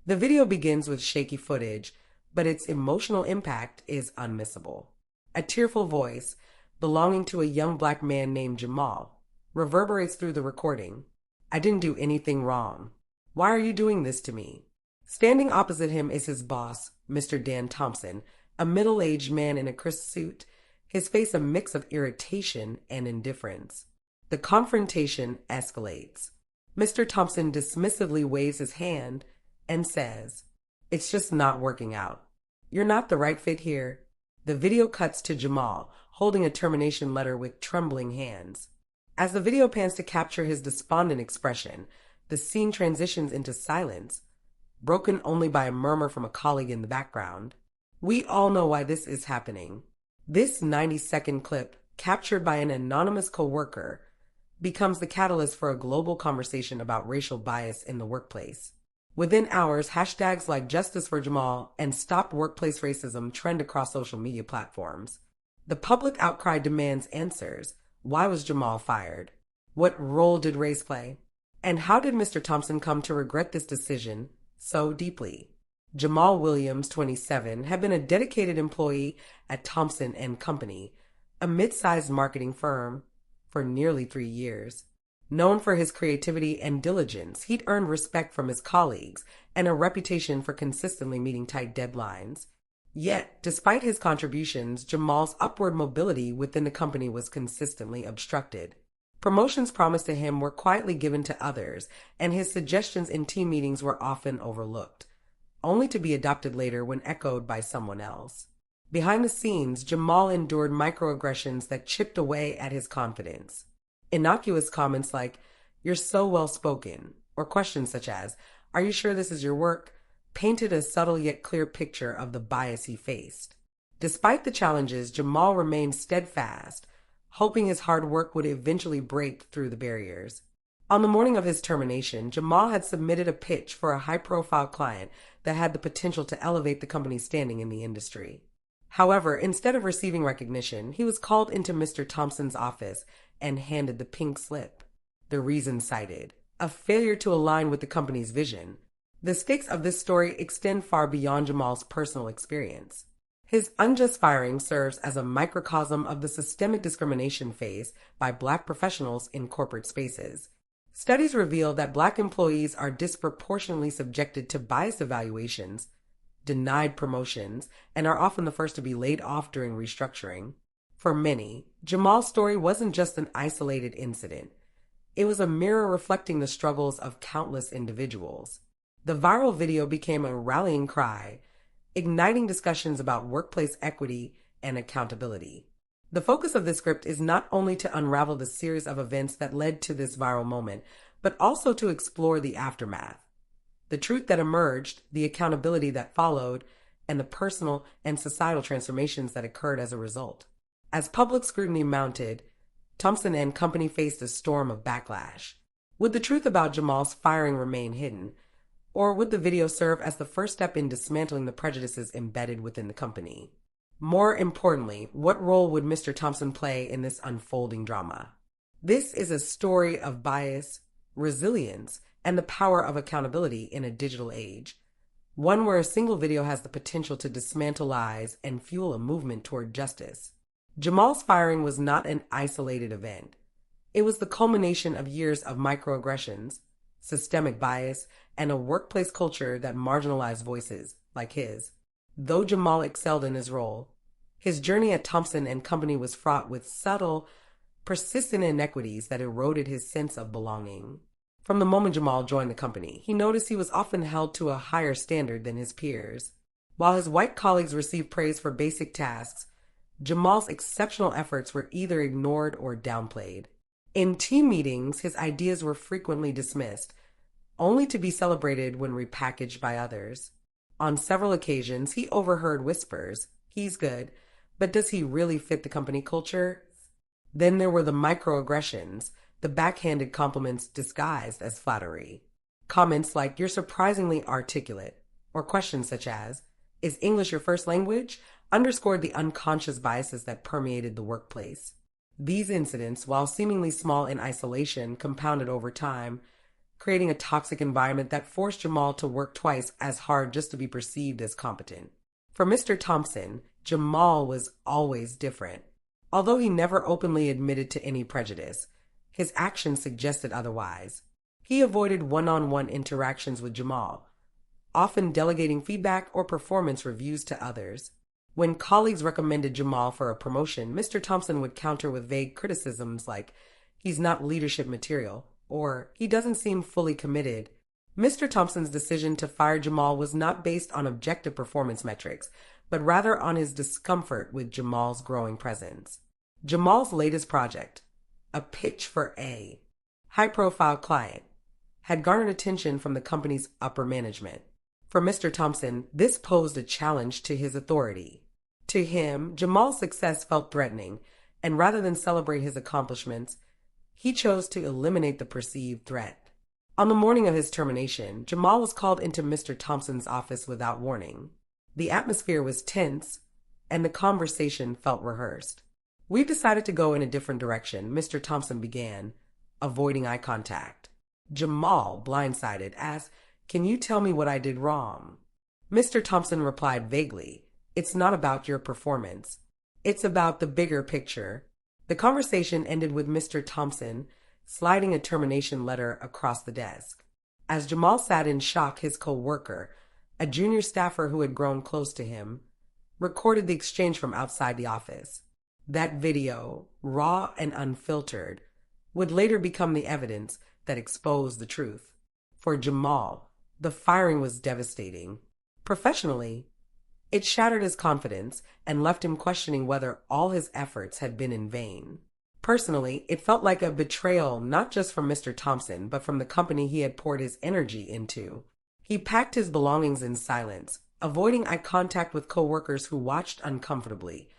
The video begins with shaky footage, but its emotional impact is unmissable. A tearful voice, belonging to a young black man named Jamal, reverberates through the recording. "I didn't do anything wrong. Why are you doing this to me?" Standing opposite him is his boss, Mr. Dan Thompson, a middle-aged man in a crisp suit, his face a mix of irritation and indifference. The confrontation escalates. Mr. Thompson dismissively waves his hand and says, "It's just not working out. You're not the right fit here." The video cuts to Jamal, holding a termination letter with trembling hands. As the video pans to capture his despondent expression, the scene transitions into silence, broken only by a murmur from a colleague in the background. We all know why this is happening. This 90-second clip, captured by an anonymous coworker, becomes the catalyst for a global conversation about racial bias in the workplace. Within hours, hashtags like Justice for Jamal and Stop Workplace Racism trend across social media platforms. The public outcry demands answers. Why was Jamal fired? What role did race play? And how did Mr. Thompson come to regret this decision so deeply? Jamal Williams, 27, had been a dedicated employee at Thompson and Company, a mid-sized marketing firm, for nearly 3 years. Known for his creativity and diligence, he'd earned respect from his colleagues and a reputation for consistently meeting tight deadlines. Yet, despite his contributions, Jamal's upward mobility within the company was consistently obstructed. Promotions promised to him were quietly given to others, and his suggestions in team meetings were often overlooked, only to be adopted later when echoed by someone else. Behind the scenes, Jamal endured microaggressions that chipped away at his confidence. Innocuous comments like, "You're so well-spoken," or questions such as, "Are you sure this is your work?" painted a subtle yet clear picture of the bias he faced. Despite the challenges, Jamal remained steadfast, hoping his hard work would eventually break through the barriers. On the morning of his termination, Jamal had submitted a pitch for a high-profile client that had the potential to elevate the company's standing in the industry. However, instead of receiving recognition, he was called into Mr. Thompson's office and handed the pink slip. The reason cited: a failure to align with the company's vision. The stakes of this story extend far beyond Jamal's personal experience. His unjust firing serves as a microcosm of the systemic discrimination faced by Black professionals in corporate spaces. Studies reveal that Black employees are disproportionately subjected to biased evaluations, denied promotions, and are often the first to be laid off during restructuring. For many, Jamal's story wasn't just an isolated incident. It was a mirror reflecting the struggles of countless individuals. The viral video became a rallying cry, igniting discussions about workplace equity and accountability. The focus of this script is not only to unravel the series of events that led to this viral moment, but also to explore the aftermath. The truth that emerged, the accountability that followed, and the personal and societal transformations that occurred as a result. As public scrutiny mounted, Thompson and Company faced a storm of backlash. Would the truth about Jamal's firing remain hidden? Or would the video serve as the first step in dismantling the prejudices embedded within the company? More importantly, what role would Mr. Thompson play in this unfolding drama? This is a story of bias, resilience, and the power of accountability in a digital age. One where a single video has the potential to dismantle lies and fuel a movement toward justice. Jamal's firing was not an isolated event. It was the culmination of years of microaggressions, systemic bias, and a workplace culture that marginalized voices like his. Though Jamal excelled in his role, his journey at Thompson and Company was fraught with subtle, persistent inequities that eroded his sense of belonging. From the moment Jamal joined the company, he noticed he was often held to a higher standard than his peers. While his white colleagues received praise for basic tasks, Jamal's exceptional efforts were either ignored or downplayed. In team meetings, his ideas were frequently dismissed, only to be celebrated when repackaged by others. On several occasions, he overheard whispers, "He's good, but does he really fit the company culture?" Then there were the microaggressions, the backhanded compliments disguised as flattery. Comments like, "You're surprisingly articulate," or questions such as, "Is English your first language?" underscored the unconscious biases that permeated the workplace. These incidents, while seemingly small in isolation, compounded over time, creating a toxic environment that forced Jamal to work twice as hard just to be perceived as competent. For Mr. Thompson, Jamal was always different. Although he never openly admitted to any prejudice, his actions suggested otherwise. He avoided one-on-one interactions with Jamal, often delegating feedback or performance reviews to others. When colleagues recommended Jamal for a promotion, Mr. Thompson would counter with vague criticisms like, "He's not leadership material," or "He doesn't seem fully committed." Mr. Thompson's decision to fire Jamal was not based on objective performance metrics, but rather on his discomfort with Jamal's growing presence. Jamal's latest project, a pitch for a high-profile client, had garnered attention from the company's upper management. For Mr. Thompson, this posed a challenge to his authority. To him, Jamal's success felt threatening, and rather than celebrate his accomplishments, he chose to eliminate the perceived threat. On the morning of his termination, Jamal was called into Mr. Thompson's office without warning. The atmosphere was tense, and the conversation felt rehearsed. "We've decided to go in a different direction," Mr. Thompson began, avoiding eye contact. Jamal, blindsided, asked, "Can you tell me what I did wrong?" Mr. Thompson replied vaguely, "It's not about your performance. It's about the bigger picture." The conversation ended with Mr. Thompson sliding a termination letter across the desk. As Jamal sat in shock, his co-worker, a junior staffer who had grown close to him, recorded the exchange from outside the office. That video, raw and unfiltered, would later become the evidence that exposed the truth. For Jamal, the firing was devastating. Professionally, it shattered his confidence and left him questioning whether all his efforts had been in vain. Personally, it felt like a betrayal not just from Mr. Thompson, but from the company he had poured his energy into. He packed his belongings in silence, avoiding eye contact with coworkers who watched uncomfortably,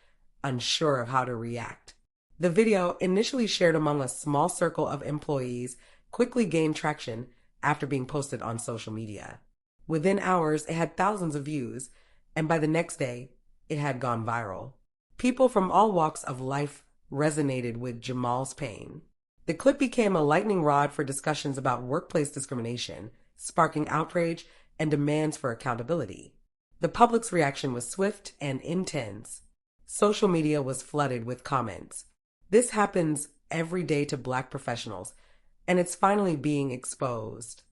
unsure of how to react. The video, initially shared among a small circle of employees, quickly gained traction after being posted on social media. Within hours, it had thousands of views, and by the next day, it had gone viral. People from all walks of life resonated with Jamal's pain. The clip became a lightning rod for discussions about workplace discrimination, sparking outrage and demands for accountability. The public's reaction was swift and intense. Social media was flooded with comments. "This happens every day to Black professionals, and it's finally being exposed.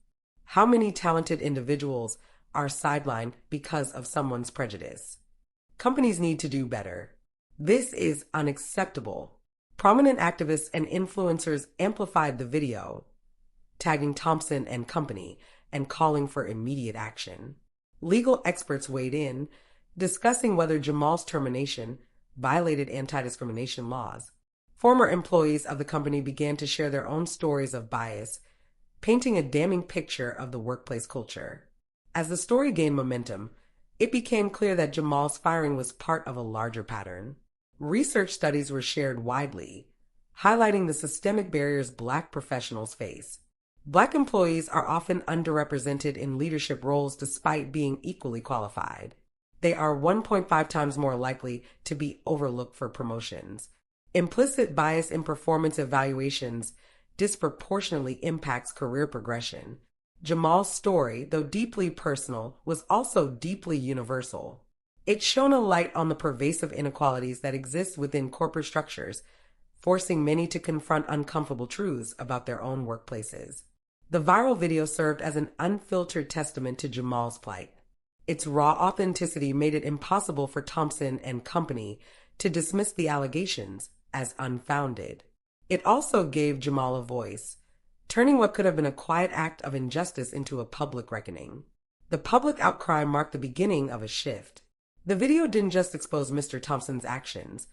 How many talented individuals are sidelined because of someone's prejudice? Companies need to do better. This is unacceptable." Prominent activists and influencers amplified the video, tagging Thompson and company and calling for immediate action. Legal experts weighed in, discussing whether Jamal's termination violated anti-discrimination laws. Former employees of the company began to share their own stories of bias, painting a damning picture of the workplace culture. As the story gained momentum, it became clear that Jamal's firing was part of a larger pattern. Research studies were shared widely, highlighting the systemic barriers Black professionals face. Black employees are often underrepresented in leadership roles despite being equally qualified. They are 1.5 times more likely to be overlooked for promotions. Implicit bias in performance evaluations disproportionately impacts career progression. Jamal's story, though deeply personal, was also deeply universal. It shone a light on the pervasive inequalities that exist within corporate structures, forcing many to confront uncomfortable truths about their own workplaces. The viral video served as an unfiltered testament to Jamal's plight. Its raw authenticity made it impossible for Thompson and company to dismiss the allegations as unfounded. It also gave Jamal a voice, turning what could have been a quiet act of injustice into a public reckoning. The public outcry marked the beginning of a shift. The video didn't just expose Mr. Thompson's actions,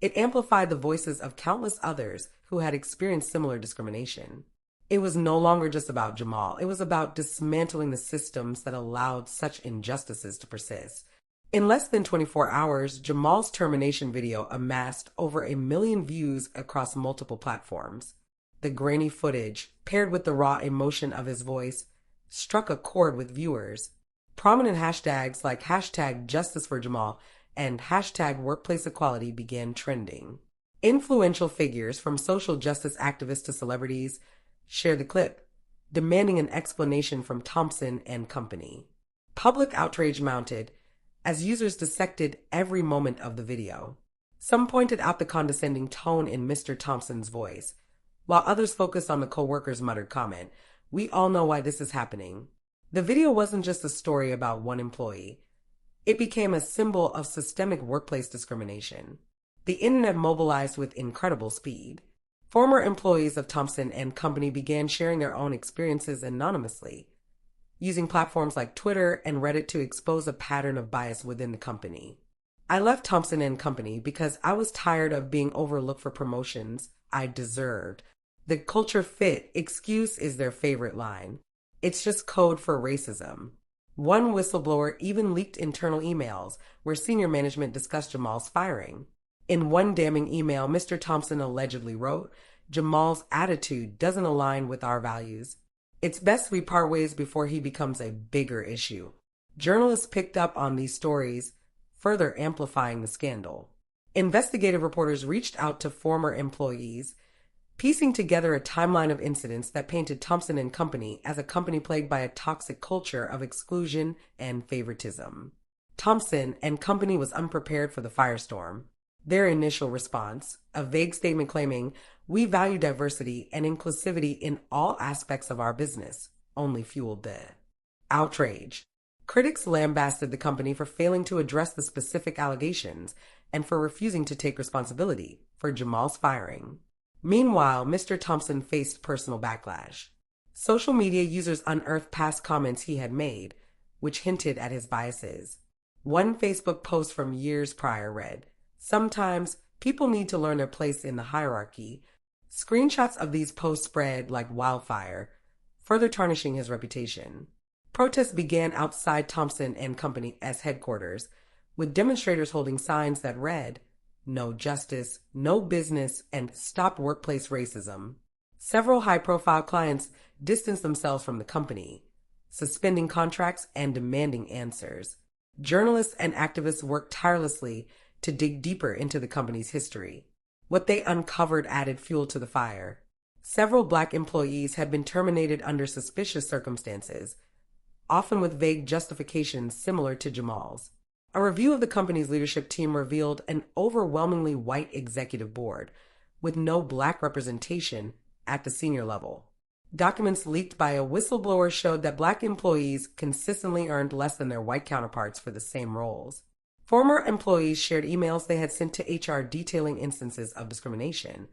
it amplified the voices of countless others who had experienced similar discrimination. It was no longer just about Jamal, it was about dismantling the systems that allowed such injustices to persist. In less than 24 hours, Jamal's termination video amassed over 1 million views across multiple platforms. The grainy footage, paired with the raw emotion of his voice, struck a chord with viewers. Prominent hashtags like #JusticeForJamal and #WorkplaceEquality began trending. Influential figures, from social justice activists to celebrities, shared the clip, demanding an explanation from Thompson and Company. Public outrage mounted as users dissected every moment of the video. Some pointed out the condescending tone in Mr. Thompson's voice, while others focused on the co-worker's muttered comment, "We all know why this is happening." The video wasn't just a story about one employee. It became a symbol of systemic workplace discrimination. The internet mobilized with incredible speed. Former employees of Thompson and Company began sharing their own experiences anonymously, using platforms like Twitter and Reddit to expose a pattern of bias within the company. I left Thompson and Company because I was tired of being overlooked for promotions I deserved. The culture fit excuse is their favorite line. It's just code for racism. One whistleblower even leaked internal emails where senior management discussed Jamal's firing. In one damning email, Mr. Thompson allegedly wrote, "Jamal's attitude doesn't align with our values. It's best we part ways before he becomes a bigger issue." Journalists picked up on these stories, further amplifying the scandal. Investigative reporters reached out to former employees, piecing together a timeline of incidents that painted Thompson and Company as a company plagued by a toxic culture of exclusion and favoritism. Thompson and Company was unprepared for the firestorm. Their initial response, a vague statement claiming, "We value diversity and inclusivity in all aspects of our business," only fueled the outrage. Critics lambasted the company for failing to address the specific allegations and for refusing to take responsibility for Jamal's firing. Meanwhile, Mr. Thompson faced personal backlash. Social media users unearthed past comments he had made, which hinted at his biases. One Facebook post from years prior read, "Sometimes people need to learn their place in the hierarchy." Screenshots of these posts spread like wildfire, further tarnishing his reputation. Protests began outside Thompson and Company's headquarters, with demonstrators holding signs that read, "No justice, no business, and stop workplace racism." Several high-profile clients distanced themselves from the company, suspending contracts and demanding answers. Journalists and activists worked tirelessly to dig deeper into the company's history. What they uncovered added fuel to the fire. Several Black employees had been terminated under suspicious circumstances, often with vague justifications similar to Jamal's. A review of the company's leadership team revealed an overwhelmingly white executive board, with no Black representation at the senior level. Documents leaked by a whistleblower showed that Black employees consistently earned less than their white counterparts for the same roles. Former employees shared emails they had sent to HR detailing instances of discrimination,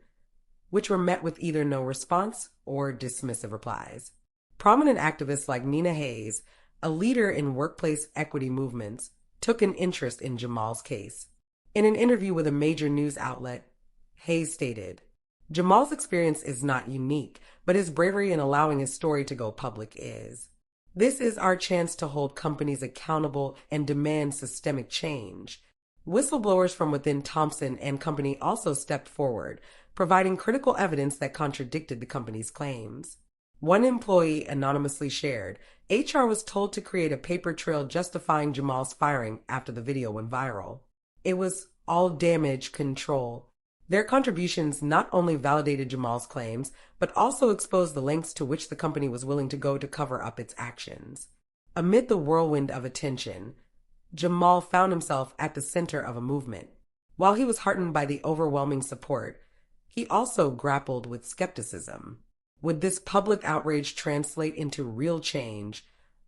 which were met with either no response or dismissive replies. Prominent activists like Nina Hayes, a leader in workplace equity movements, took an interest in Jamal's case. In an interview with a major news outlet, Hayes stated, "Jamal's experience is not unique, but his bravery in allowing his story to go public is. This is our chance to hold companies accountable and demand systemic change." Whistleblowers from within Thompson and Company also stepped forward, providing critical evidence that contradicted the company's claims. One employee anonymously shared, HR was told to create a paper trail justifying Jamal's firing after the video went viral. It was all damage control. Their contributions not only validated Jamal's claims, but also exposed the lengths to which the company was willing to go to cover up its actions. Amid the whirlwind of attention, Jamal found himself at the center of a movement. While he was heartened by the overwhelming support, he also grappled with skepticism. Would this public outrage translate into real change,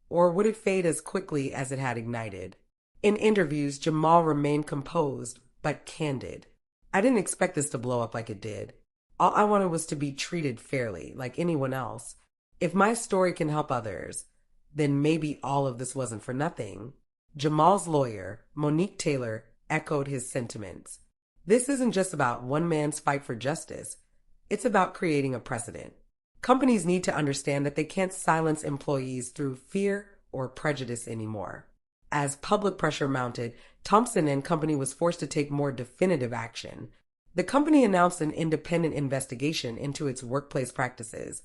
or would it fade as quickly as it had ignited? In interviews, Jamal remained composed but candid. "I didn't expect this to blow up like it did. All I wanted was to be treated fairly, like anyone else. If my story can help others, then maybe all of this wasn't for nothing." Jamal's lawyer, Monique Taylor, echoed his sentiments. "This isn't just about one man's fight for justice. It's about creating a precedent. Companies need to understand that they can't silence employees through fear or prejudice anymore." As public pressure mounted, Thompson and Company was forced to take more definitive action. The company announced an independent investigation into its workplace practices,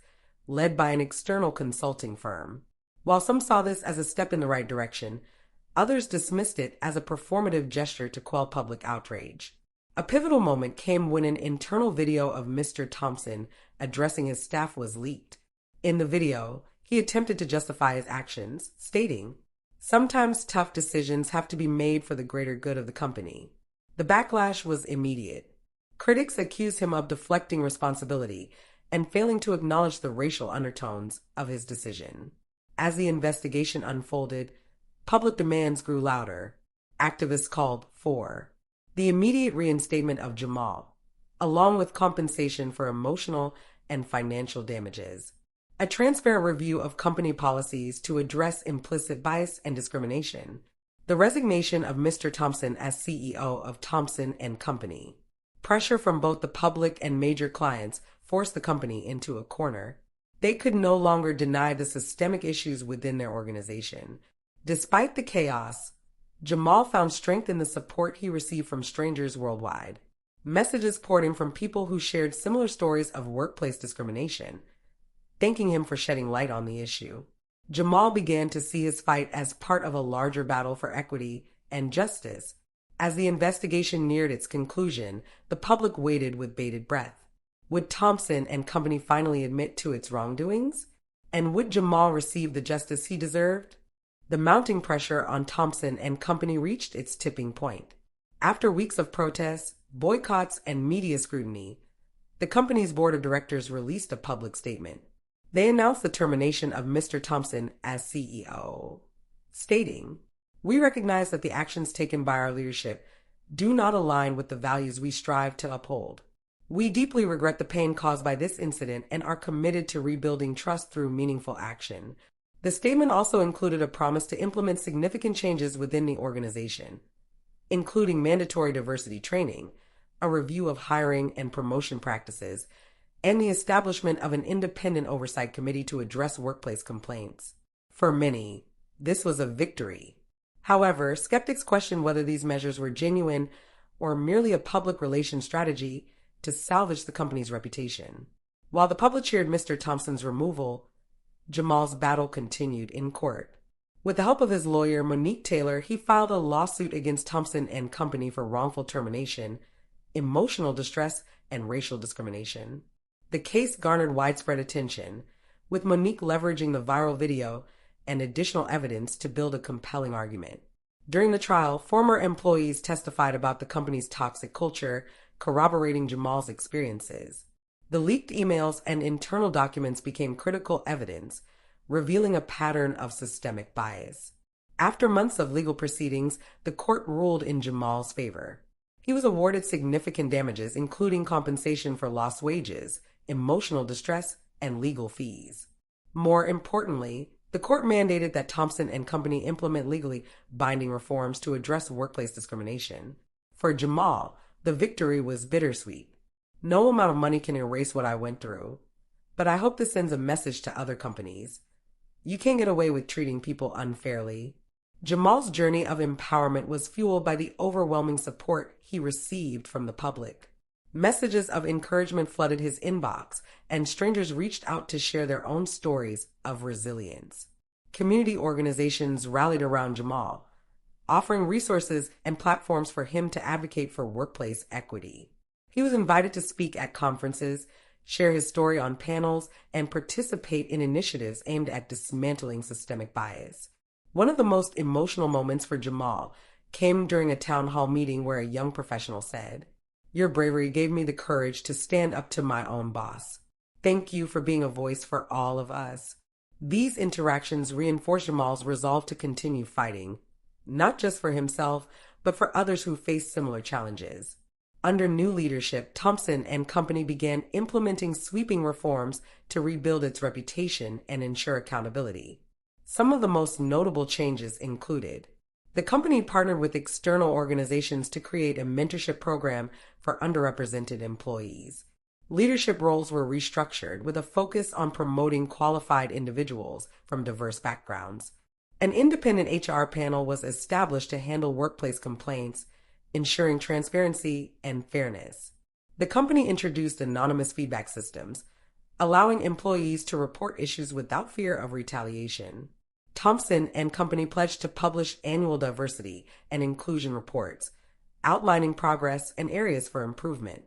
led by an external consulting firm. While some saw this as a step in the right direction, others dismissed it as a performative gesture to quell public outrage. A pivotal moment came when an internal video of Mr. Thompson addressing his staff was leaked. In the video, he attempted to justify his actions, stating, "Sometimes tough decisions have to be made for the greater good of the company." The backlash was immediate. Critics accused him of deflecting responsibility and failing to acknowledge the racial undertones of his decision. As the investigation unfolded, public demands grew louder. Activists called for the immediate reinstatement of Jamal, along with compensation for emotional and financial damages, a transparent review of company policies to address implicit bias and discrimination, the resignation of Mr. Thompson as CEO of Thompson and Company. Pressure from both the public and major clients forced the company into a corner. They could no longer deny the systemic issues within their organization. Despite the chaos, Jamal found strength in the support he received from strangers worldwide. Messages poured in from people who shared similar stories of workplace discrimination, thanking him for shedding light on the issue. Jamal began to see his fight as part of a larger battle for equity and justice. As the investigation neared its conclusion, the public waited with bated breath. Would Thompson and Company finally admit to its wrongdoings? And would Jamal receive the justice he deserved? The mounting pressure on Thompson and Company reached its tipping point. After weeks of protests, boycotts, and media scrutiny, the company's board of directors released a public statement. They announced the termination of Mr. Thompson as CEO, stating, "We recognize that the actions taken by our leadership do not align with the values we strive to uphold. We deeply regret the pain caused by this incident and are committed to rebuilding trust through meaningful action." The statement also included a promise to implement significant changes within the organization, including mandatory diversity training, a review of hiring and promotion practices, and the establishment of an independent oversight committee to address workplace complaints. For many, this was a victory. However, skeptics questioned whether these measures were genuine or merely a public relations strategy to salvage the company's reputation. While the public cheered Mr. Thompson's removal, Jamal's battle continued in court. With the help of his lawyer, Monique Taylor, he filed a lawsuit against Thompson and Company for wrongful termination, emotional distress, and racial discrimination. The case garnered widespread attention, with Monique leveraging the viral video and additional evidence to build a compelling argument. During the trial, former employees testified about the company's toxic culture, corroborating Jamal's experiences. The leaked emails and internal documents became critical evidence, revealing a pattern of systemic bias. After months of legal proceedings, the court ruled in Jamal's favor. He was awarded significant damages, including compensation for lost wages, emotional distress, and legal fees. More importantly, the court mandated that Thompson and Company implement legally binding reforms to address workplace discrimination. For Jamal, the victory was bittersweet. No amount of money can erase what I went through, but I hope this sends a message to other companies. You can't get away with treating people unfairly. Jamal's journey of empowerment was fueled by the overwhelming support he received from the public. Messages of encouragement flooded his inbox, and strangers reached out to share their own stories of resilience. Community organizations rallied around Jamal, offering resources and platforms for him to advocate for workplace equity. He was invited to speak at conferences, share his story on panels, and participate in initiatives aimed at dismantling systemic bias. One of the most emotional moments for Jamal came during a town hall meeting where a young professional said, "Your bravery gave me the courage to stand up to my own boss. Thank you for being a voice for all of us." These interactions reinforced Jamal's resolve to continue fighting, not just for himself, but for others who face similar challenges. Under new leadership, Thompson and Company began implementing sweeping reforms to rebuild its reputation and ensure accountability. Some of the most notable changes included: the company partnered with external organizations to create a mentorship program for underrepresented employees. Leadership roles were restructured with a focus on promoting qualified individuals from diverse backgrounds. An independent HR panel was established to handle workplace complaints, ensuring transparency and fairness. The company introduced anonymous feedback systems, allowing employees to report issues without fear of retaliation. Thompson and Company pledged to publish annual diversity and inclusion reports, outlining progress and areas for improvement.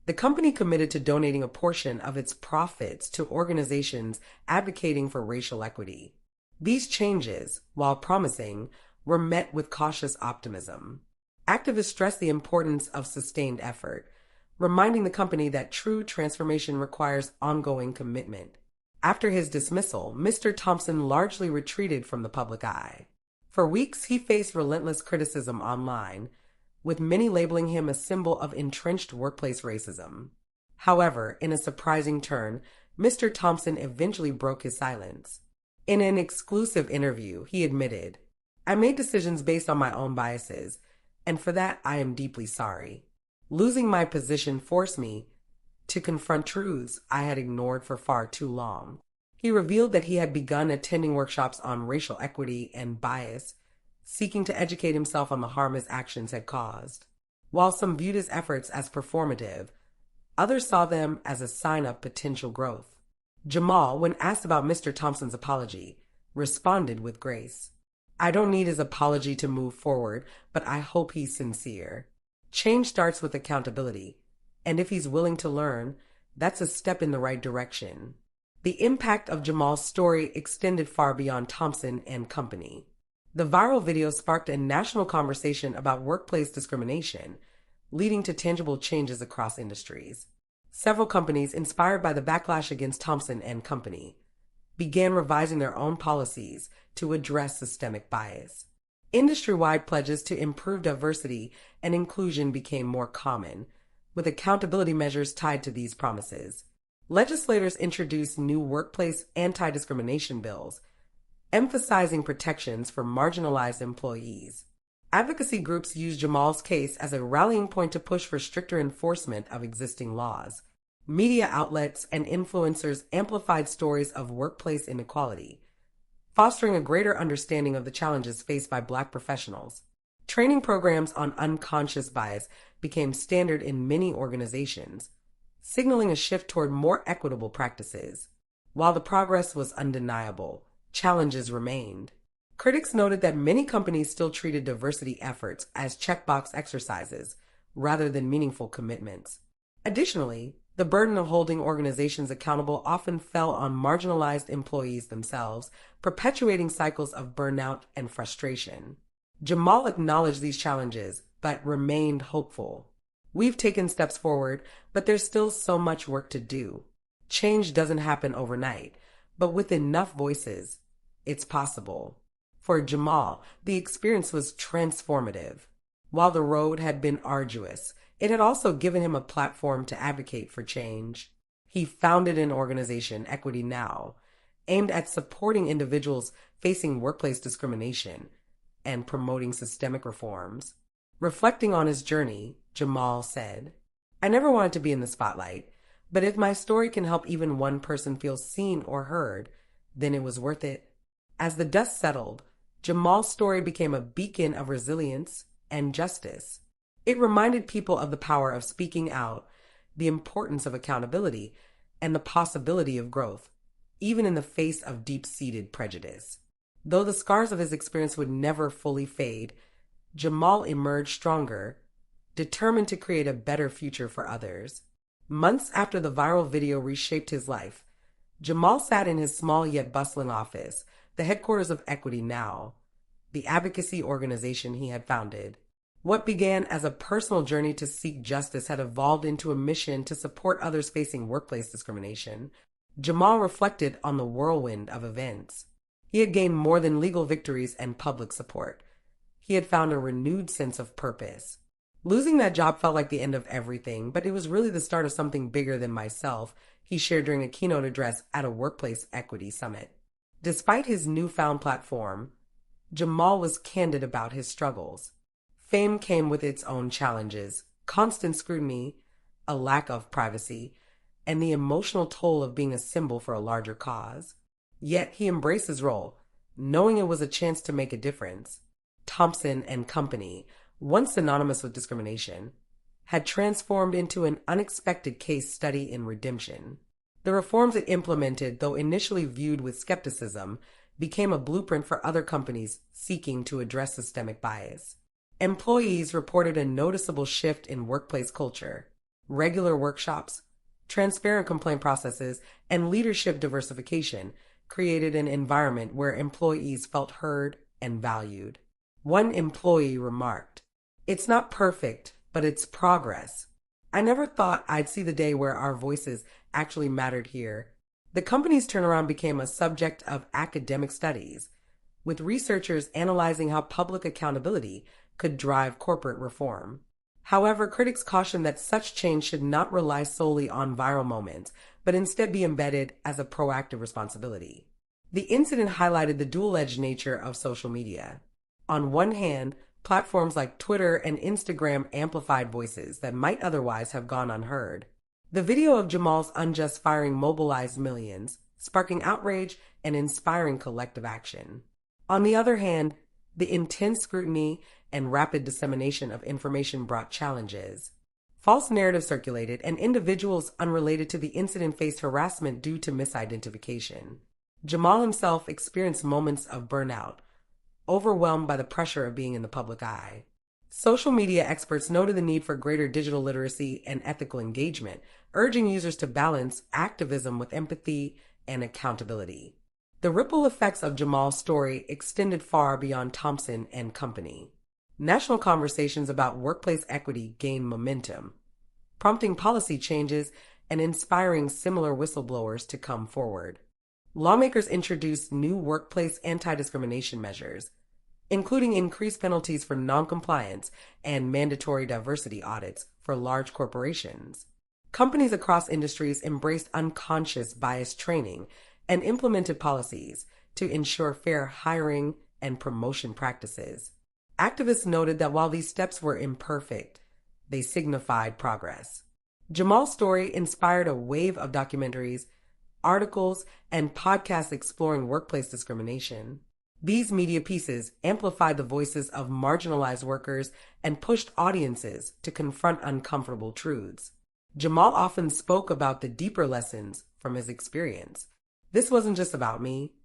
The company committed to donating a portion of its profits to organizations advocating for racial equity. These changes, while promising, were met with cautious optimism. Activists stressed the importance of sustained effort, reminding the company that true transformation requires ongoing commitment. After his dismissal, Mr. Thompson largely retreated from the public eye. For weeks, he faced relentless criticism online, with many labeling him a symbol of entrenched workplace racism. However, in a surprising turn, Mr. Thompson eventually broke his silence. In an exclusive interview, he admitted, "I made decisions based on my own biases, and for that I am deeply sorry. Losing my position forced me to confront truths I had ignored for far too long." He revealed that he had begun attending workshops on racial equity and bias, seeking to educate himself on the harm his actions had caused. While some viewed his efforts as performative, others saw them as a sign of potential growth. Jamal, when asked about Mr. Thompson's apology, responded with grace. "I don't need his apology to move forward, but I hope he's sincere. Change starts with accountability, and if he's willing to learn, that's a step in the right direction." The impact of Jamal's story extended far beyond Thompson and company. The viral video sparked a national conversation about workplace discrimination, leading to tangible changes across industries. Several companies, inspired by the backlash against Thompson and company, began revising their own policies to address systemic bias. Industry-wide pledges to improve diversity and inclusion became more common, with accountability measures tied to these promises. Legislators introduced new workplace anti-discrimination bills, emphasizing protections for marginalized employees. Advocacy groups used Jamal's case as a rallying point to push for stricter enforcement of existing laws. Media outlets and influencers amplified stories of workplace inequality, fostering a greater understanding of the challenges faced by Black professionals. Training programs on unconscious bias became standard in many organizations, signaling a shift toward more equitable practices. While the progress was undeniable, challenges remained. Critics noted that many companies still treated diversity efforts as checkbox exercises rather than meaningful commitments. Additionally, the burden of holding organizations accountable often fell on marginalized employees themselves, perpetuating cycles of burnout and frustration. Jamal acknowledged these challenges, but remained hopeful. "We've taken steps forward, but there's still so much work to do. Change doesn't happen overnight, but with enough voices, it's possible." For Jamal, the experience was transformative. While the road had been arduous, it had also given him a platform to advocate for change. He founded an organization, Equity Now, aimed at supporting individuals facing workplace discrimination and promoting systemic reforms. Reflecting on his journey, Jamal said, "I never wanted to be in the spotlight, but if my story can help even one person feel seen or heard, then it was worth it." As the dust settled, Jamal's story became a beacon of resilience and justice. It reminded people of the power of speaking out, the importance of accountability, and the possibility of growth, even in the face of deep-seated prejudice. Though the scars of his experience would never fully fade, Jamal emerged stronger, determined to create a better future for others. Months after the viral video reshaped his life, Jamal sat in his small yet bustling office, the headquarters of Equity Now, the advocacy organization he had founded. What began as a personal journey to seek justice had evolved into a mission to support others facing workplace discrimination. Jamal reflected on the whirlwind of events. He had gained more than legal victories and public support. He had found a renewed sense of purpose. "Losing that job felt like the end of everything, but it was really the start of something bigger than myself," he shared during a keynote address at a workplace equity summit. Despite his newfound platform, Jamal was candid about his struggles. Fame came with its own challenges: constant scrutiny, a lack of privacy, and the emotional toll of being a symbol for a larger cause. Yet he embraced his role, knowing it was a chance to make a difference. Thompson and Company, once synonymous with discrimination, had transformed into an unexpected case study in redemption. The reforms it implemented, though initially viewed with skepticism, became a blueprint for other companies seeking to address systemic bias. Employees reported a noticeable shift in workplace culture. Regular workshops, transparent complaint processes, and leadership diversification created an environment where employees felt heard and valued. One employee remarked, "It's not perfect, but it's progress. I never thought I'd see the day where our voices actually mattered here." The company's turnaround became a subject of academic studies, with researchers analyzing how public accountability could drive corporate reform. However, critics caution that such change should not rely solely on viral moments, but instead be embedded as a proactive responsibility. The incident highlighted the dual-edged nature of social media. On one hand, platforms like Twitter and Instagram amplified voices that might otherwise have gone unheard. The video of Jamal's unjust firing mobilized millions, sparking outrage and inspiring collective action. On the other hand, the intense scrutiny and rapid dissemination of information brought challenges. False narratives circulated, and individuals unrelated to the incident faced harassment due to misidentification. Jamal himself experienced moments of burnout, overwhelmed by the pressure of being in the public eye. Social media experts noted the need for greater digital literacy and ethical engagement, urging users to balance activism with empathy and accountability. The ripple effects of Jamal's story extended far beyond Thompson and Company. National conversations about workplace equity gained momentum, prompting policy changes and inspiring similar whistleblowers to come forward. Lawmakers introduced new workplace anti-discrimination measures, including increased penalties for noncompliance and mandatory diversity audits for large corporations. Companies across industries embraced unconscious bias training and implemented policies to ensure fair hiring and promotion practices. Activists noted that while these steps were imperfect, they signified progress. Jamal's story inspired a wave of documentaries, articles, and podcasts exploring workplace discrimination. These media pieces amplified the voices of marginalized workers and pushed audiences to confront uncomfortable truths. Jamal often spoke about the deeper lessons from his experience. This wasn't just about me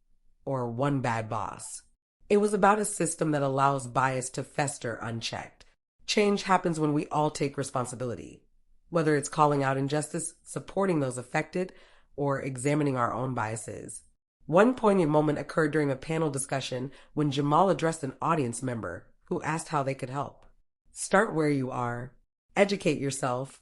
or one bad boss. It was about a system that allows bias to fester unchecked. Change happens when we all take responsibility, whether it's calling out injustice, supporting those affected, or examining our own biases. One poignant moment occurred during a panel discussion when Jamal addressed an audience member who asked how they could help. Start where you are, educate yourself,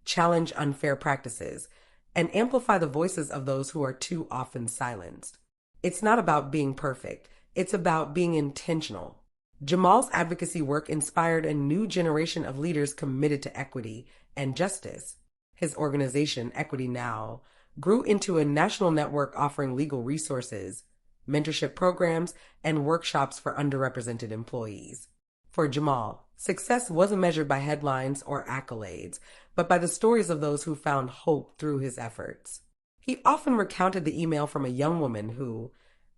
challenge unfair practices, and amplify the voices of those who are too often silenced. It's not about being perfect. It's about being intentional. Jamal's advocacy work inspired a new generation of leaders committed to equity and justice. His organization, Equity Now, grew into a national network offering legal resources, mentorship programs, and workshops for underrepresented employees. For Jamal, success wasn't measured by headlines or accolades, but by the stories of those who found hope through his efforts. He often recounted the email from a young woman who,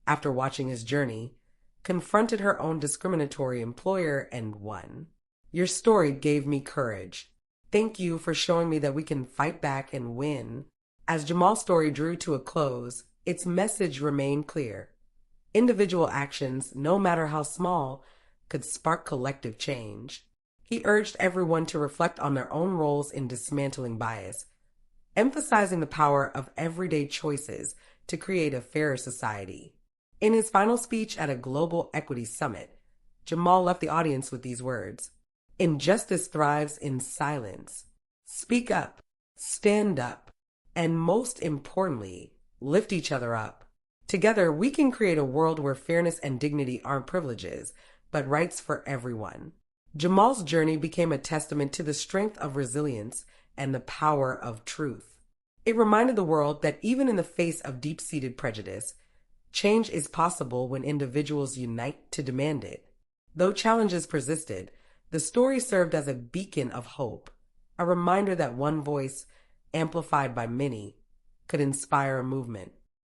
after watching his journey, confronted her own discriminatory employer and won. "Your story gave me courage. Thank you for showing me that we can fight back and win." As Jamal's story drew to a close, its message remained clear. Individual actions, no matter how small, could spark collective change. He urged everyone to reflect on their own roles in dismantling bias, emphasizing the power of everyday choices to create a fairer society. In his final speech at a global equity summit, Jamal left the audience with these words: "Injustice thrives in silence. Speak up, stand up, and most importantly, lift each other up. Together, we can create a world where fairness and dignity aren't privileges, but rights for everyone." Jamal's journey became a testament to the strength of resilience and the power of truth. It reminded the world that even in the face of deep-seated prejudice, change is possible when individuals unite to demand it. Though challenges persisted, the story served as a beacon of hope, a reminder that one voice, amplified by many, could inspire a movement.